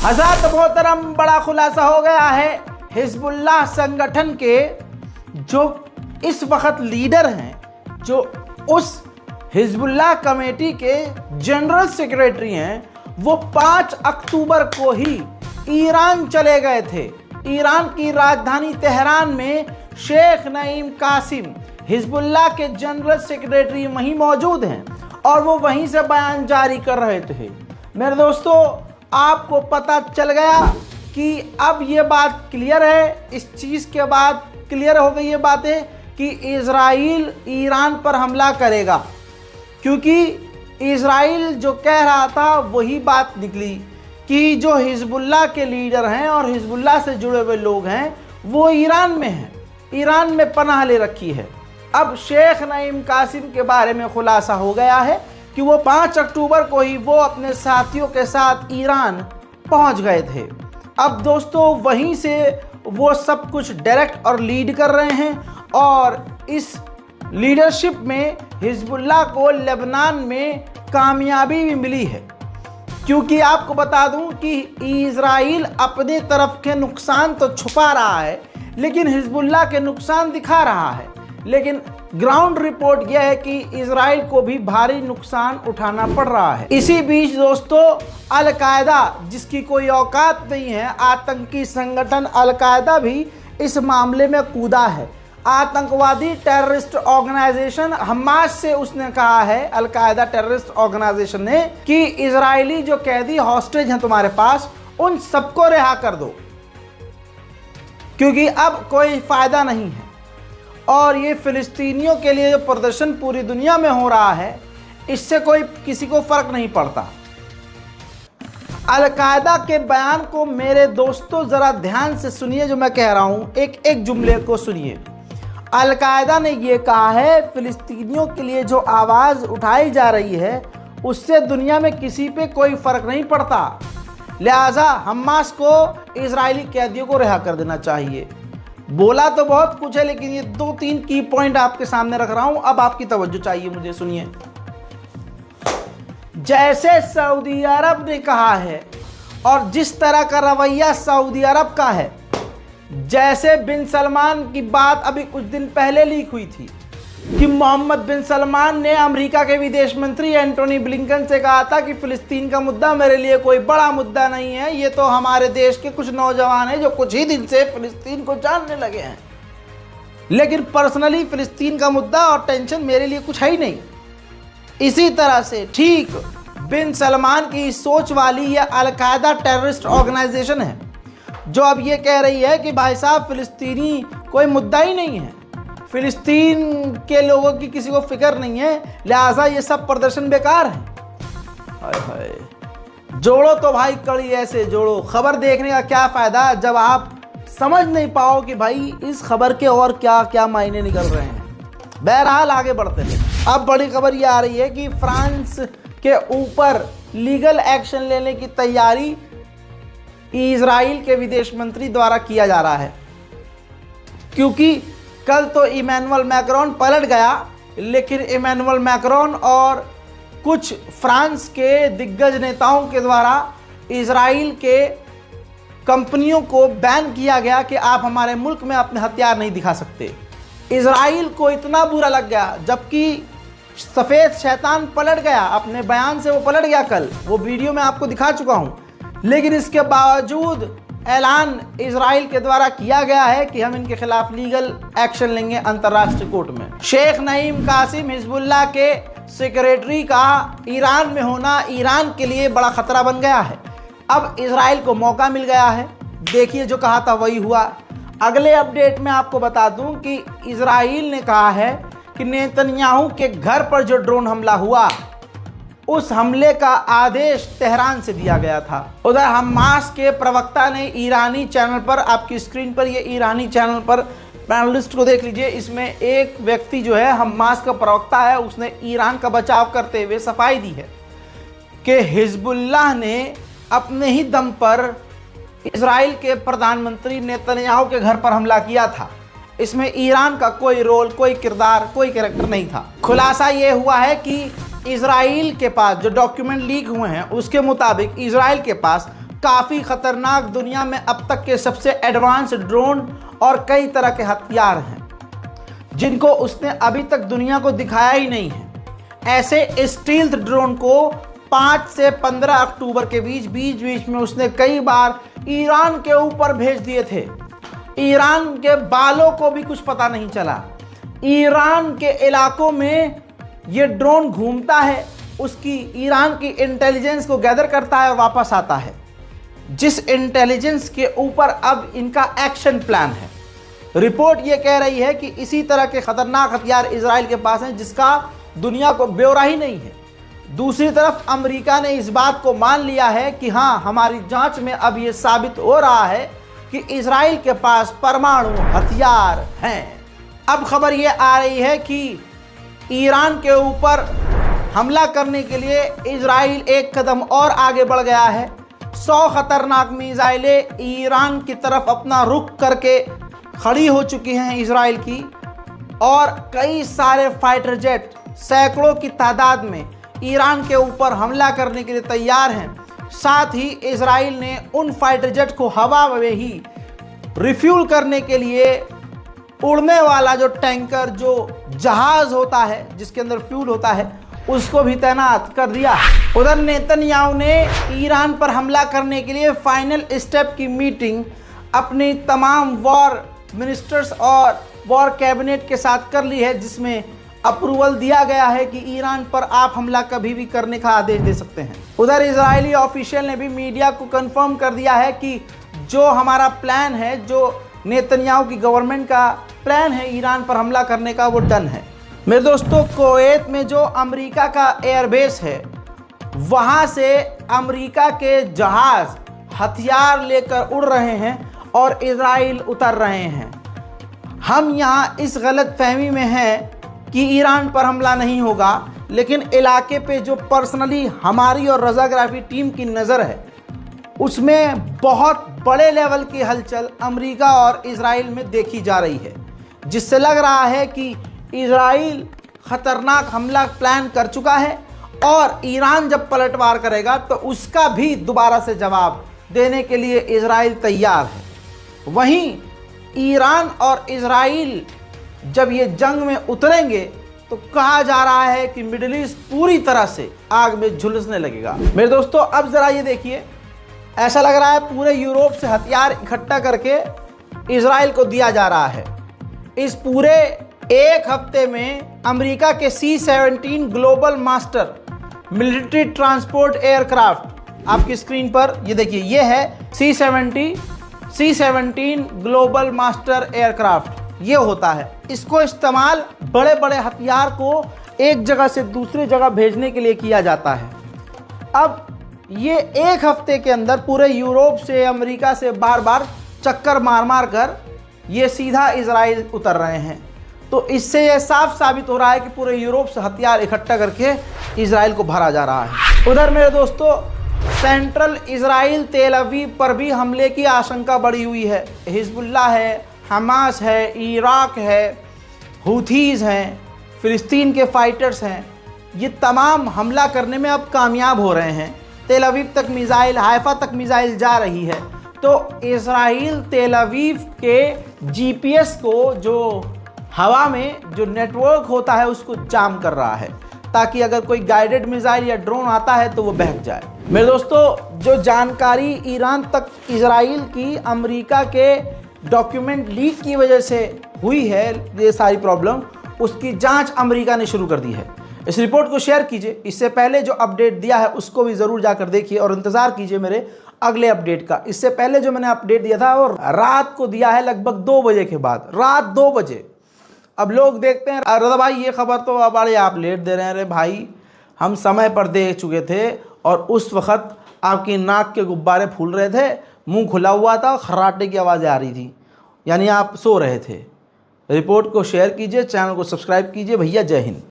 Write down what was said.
हज़रत मोहतरम बड़ा खुलासा हो गया है हिजबुल्लाह संगठन के जो इस वक्त लीडर हैं, जो उस हिजबुल्लाह कमेटी के जनरल सेक्रेटरी हैं, वो 5 अक्टूबर को ही ईरान चले गए थे। ईरान की राजधानी तेहरान में शेख नईम कासिम हिजबुल्लाह के जनरल सेक्रेटरी वहीं मौजूद हैं और वो वहीं से बयान जारी कर रहे थे। मेरे दोस्तों, आपको पता चल गया कि अब ये बात क्लियर है, इस चीज़ के बाद क्लियर हो गई ये बातें कि इजराइल ईरान पर हमला करेगा, क्योंकि इजराइल जो कह रहा था वही बात निकली कि जो हिजबुल्लाह के लीडर हैं और हिजबुल्लाह से जुड़े हुए लोग हैं वो ईरान में हैं, ईरान में पनाह ले रखी है। अब शेख नईम कासिम के बारे में खुलासा हो गया है कि वो 5 अक्टूबर को ही वो अपने साथियों के साथ ईरान पहुंच गए थे। अब दोस्तों वहीं से वो सब कुछ डायरेक्ट और लीड कर रहे हैं और इस लीडरशिप में हिजबुल्लाह को लेबनान में कामयाबी भी मिली है, क्योंकि आपको बता दूं कि इजराइल अपने तरफ के नुकसान तो छुपा रहा है लेकिन हिजबुल्लाह के नुकसान दिखा रहा है। लेकिन ग्राउंड रिपोर्ट यह है कि इजराइल को भी भारी नुकसान उठाना पड़ रहा है। इसी बीच दोस्तों अल-कायदा, जिसकी कोई औकात नहीं है, आतंकी संगठन अल-कायदा भी इस मामले में कूदा है। आतंकवादी टेररिस्ट ऑर्गेनाइजेशन हमास से उसने कहा है, अल-कायदा टेररिस्ट ऑर्गेनाइजेशन ने, कि इजरायली जो कैदी हॉस्टेज हैं तुम्हारे पास, उन सबको रिहा कर दो, क्योंकि अब कोई फायदा नहीं है। और ये फिलिस्तीनियों के लिए जो प्रदर्शन पूरी दुनिया में हो रहा है, इससे कोई किसी को फर्क नहीं पड़ता। अल-कायदा के बयान को मेरे दोस्तों जरा ध्यान से सुनिए, जो मैं कह रहा हूं, एक एक जुमले को सुनिए। अल-कायदा ने ये कहा है फिलिस्तीनियों के लिए जो आवाज़ उठाई जा रही है उससे दुनिया में किसी पे कोई फ़र्क नहीं पड़ता, लिहाजा हमास को इजरायली कैदियों को रिहा कर देना चाहिए। बोला तो बहुत कुछ है, लेकिन ये 2-3 की पॉइंट आपके सामने रख रहा हूं, अब आपकी तवज्जो चाहिए मुझे, सुनिए। जैसे सऊदी अरब ने कहा है और जिस तरह का रवैया सऊदी अरब का है, जैसे बिन सलमान की बात अभी कुछ दिन पहले लीक हुई थी कि मोहम्मद बिन सलमान ने अमेरिका के विदेश मंत्री एंटोनी ब्लिंकन से कहा था कि फिलिस्तीन का मुद्दा मेरे लिए कोई बड़ा मुद्दा नहीं है, ये तो हमारे देश के कुछ नौजवान हैं जो कुछ ही दिन से फिलिस्तीन को जानने लगे हैं, लेकिन पर्सनली फिलिस्तीन का मुद्दा और टेंशन मेरे लिए कुछ है ही नहीं। इसी तरह से ठीक बिन सलमान की सोच वाली यह अल-कायदा टेररिस्ट ऑर्गेनाइजेशन है जो अब ये कह रही है कि भाई साहब फिलिस्तीनी कोई मुद्दा ही नहीं है, फिलिस्तीन के लोगों की किसी को फिक्र नहीं है, लिहाजा ये सब प्रदर्शन बेकार है। हाय हाय, जोड़ो तो भाई कड़ी ऐसे जोड़ो। खबर देखने का क्या फ़ायदा जब आप समझ नहीं पाओ कि भाई इस खबर के और क्या क्या मायने निकल रहे हैं। बहरहाल आगे बढ़ते हैं। अब बड़ी खबर ये आ रही है कि फ्रांस के ऊपर लीगल एक्शन लेने की तैयारी इजराइल के विदेश मंत्री द्वारा किया जा रहा है, क्योंकि कल तो इमैनुअल मैक्रोन पलट गया, लेकिन इमैनुअल मैक्रोन और कुछ फ्रांस के दिग्गज नेताओं के द्वारा इजराइल के कंपनियों को बैन किया गया कि आप हमारे मुल्क में अपने हथियार नहीं दिखा सकते। इजराइल को इतना बुरा लग गया, जबकि सफ़ेद शैतान पलट गया, अपने बयान से वो पलट गया। कल वो वीडियो मैं आपको दिखा चुका हूँ, लेकिन इसके बावजूद ऐलान इजराइल के द्वारा किया गया है कि हम इनके खिलाफ लीगल एक्शन लेंगे अंतर्राष्ट्रीय कोर्ट में। शेख नईम कासिम हिजबुल्लाह के सेक्रेटरी का ईरान में होना ईरान के लिए बड़ा खतरा बन गया है। अब इजराइल को मौका मिल गया है, देखिए जो कहा था वही हुआ। अगले अपडेट में आपको बता दूं कि इजराइल ने कहा है कि नेतन्याहू के घर पर जो ड्रोन हमला हुआ, उस हमले का आदेश तेहरान से दिया गया था। उधर हमास के प्रवक्ता ने ईरानी चैनल पर, आपकी स्क्रीन पर ये ईरानी चैनल पर पैनलिस्ट को देख लीजिए, इसमें एक व्यक्ति जो है हमास का प्रवक्ता है, उसने ईरान का बचाव करते हुए सफाई दी है कि हिजबुल्लाह ने अपने ही दम पर इजराइल के प्रधानमंत्री नेतन्याहू के घर पर हमला किया था। इसमें ईरान का कोई रोल, कोई किरदार, कोई कैरेक्टर नहीं था। खुलासा ये हुआ है कि इजराइल के पास जो डॉक्यूमेंट लीक हुए हैं उसके मुताबिक इजराइल के पास काफ़ी ख़तरनाक, दुनिया में अब तक के सबसे एडवांस ड्रोन और कई तरह के हथियार हैं जिनको उसने अभी तक दुनिया को दिखाया ही नहीं है। ऐसे स्टील्थ ड्रोन को 5 से 15 अक्टूबर के बीच में उसने कई बार ईरान के ऊपर भेज दिए थे। ईरान के बालों को भी कुछ पता नहीं चला। ईरान के इलाकों में ये ड्रोन घूमता है, उसकी ईरान की इंटेलिजेंस को गैदर करता है और वापस आता है, जिस इंटेलिजेंस के ऊपर अब इनका एक्शन प्लान है। रिपोर्ट ये कह रही है कि इसी तरह के खतरनाक हथियार इजराइल के पास हैं जिसका दुनिया को ब्यौरा ही नहीं है। दूसरी तरफ अमेरिका ने इस बात को मान लिया है कि हाँ, हमारी जांच में अब ये साबित हो रहा है कि इजराइल के पास परमाणु हथियार हैं। अब खबर ये आ रही है कि ईरान के ऊपर हमला करने के लिए इजराइल एक कदम और आगे बढ़ गया है। 100 खतरनाक मिसाइलें ईरान की तरफ अपना रुख करके खड़ी हो चुकी हैं इजराइल की, और कई सारे फाइटर जेट सैकड़ों की तादाद में ईरान के ऊपर हमला करने के लिए तैयार हैं। साथ ही इजराइल ने उन फाइटर जेट को हवा में ही रिफ्यूल करने के लिए उड़ने वाला जो टैंकर, जो जहाज होता है जिसके अंदर फ्यूल होता है, उसको भी तैनात कर दिया। उधर नेतन्याहू ने ईरान पर हमला करने के लिए फाइनल स्टेप की मीटिंग अपनी तमाम वॉर मिनिस्टर्स और वॉर कैबिनेट के साथ कर ली है, जिसमें अप्रूवल दिया गया है कि ईरान पर आप हमला कभी भी करने का आदेश दे सकते हैं। उधर इजरायली ऑफिशियल ने भी मीडिया को कंफर्म कर दिया है कि जो हमारा प्लान है, जो नेतन्याहू की गवर्नमेंट का प्लान है ईरान पर हमला करने का, वो डन है। मेरे दोस्तों, कुवैत में जो अमेरिका का एयरबेस है, वहाँ से अमेरिका के जहाज हथियार लेकर उड़ रहे हैं और इजराइल उतर रहे हैं। हम यहाँ इस गलत फहमी में हैं कि ईरान पर हमला नहीं होगा, लेकिन इलाके पे जो पर्सनली हमारी और रज़ाग्राफी टीम की नज़र है, उसमें बहुत बड़े लेवल की हलचल अमेरिका और इजराइल में देखी जा रही है, जिससे लग रहा है कि इजराइल खतरनाक हमला प्लान कर चुका है और ईरान जब पलटवार करेगा तो उसका भी दोबारा से जवाब देने के लिए इजराइल तैयार है। वहीं ईरान और इजराइल जब ये जंग में उतरेंगे तो कहा जा रहा है कि मिडिल ईस्ट पूरी तरह से आग में झुलसने लगेगा। मेरे दोस्तों, अब ज़रा ये देखिए, ऐसा लग रहा है पूरे यूरोप से हथियार इकट्ठा करके इजराइल को दिया जा रहा है। इस पूरे एक हफ्ते में अमेरिका के C-17 global master military transport aircraft, आपकी स्क्रीन पर ये देखिए, ये है C-17 ग्लोबल मास्टर एयरक्राफ्ट। ये होता है, इसको इस्तेमाल बड़े बड़े हथियार को एक जगह से दूसरी जगह भेजने के लिए किया जाता है। अब ये एक हफ्ते के अंदर पूरे यूरोप से, अमेरिका से बार बार चक्कर मार मार कर ये सीधा इजराइल उतर रहे हैं। तो इससे ये साफ साबित हो रहा है कि पूरे यूरोप से हथियार इकट्ठा करके इजराइल को भरा जा रहा है। उधर मेरे दोस्तों, सेंट्रल इजराइल तेल अवीव पर भी हमले की आशंका बढ़ी हुई है। हिजबुल्लाह है, हमास है, इराक है, हुथीज़ हैं, फ़िलिस्तीन के फाइटर्स हैं, ये तमाम हमला करने में अब कामयाब हो रहे हैं। तेल अवीव तक मिसाइल, हाइफा तक मिसाइल जा रही है। तो इजराइल तेल अवीव के जीपीएस को, जो हवा में जो नेटवर्क होता है, उसको जाम कर रहा है, ताकि अगर कोई गाइडेड मिसाइल या ड्रोन आता है तो वो बहक जाए। मेरे दोस्तों, जो जानकारी ईरान तक इजराइल की अमेरिका के डॉक्यूमेंट लीक की वजह से हुई है, ये सारी प्रॉब्लम, उसकी जांच अमेरिका ने शुरू कर दी है। इस रिपोर्ट को शेयर कीजिए। इससे पहले जो अपडेट दिया है उसको भी ज़रूर जाकर देखिए और इंतज़ार कीजिए मेरे अगले अपडेट का। इससे पहले जो मैंने अपडेट दिया था वो रात को दिया है, लगभग 2 बजे के बाद, रात 2 बजे। अब लोग देखते हैं, रज़ा भाई ये खबर तो अब अरे आप लेट दे रहे हैं। अरे भाई, हम समय पर देख चुके थे और उस वक़्त आपकी नाक के गुब्बारे फूल रहे थे, मुंह खुला हुआ था, खर्राटे की आवाज़ें आ रही थी, यानी आप सो रहे थे। रिपोर्ट को शेयर कीजिए, चैनल को सब्सक्राइब कीजिए। भैया जय हिंद।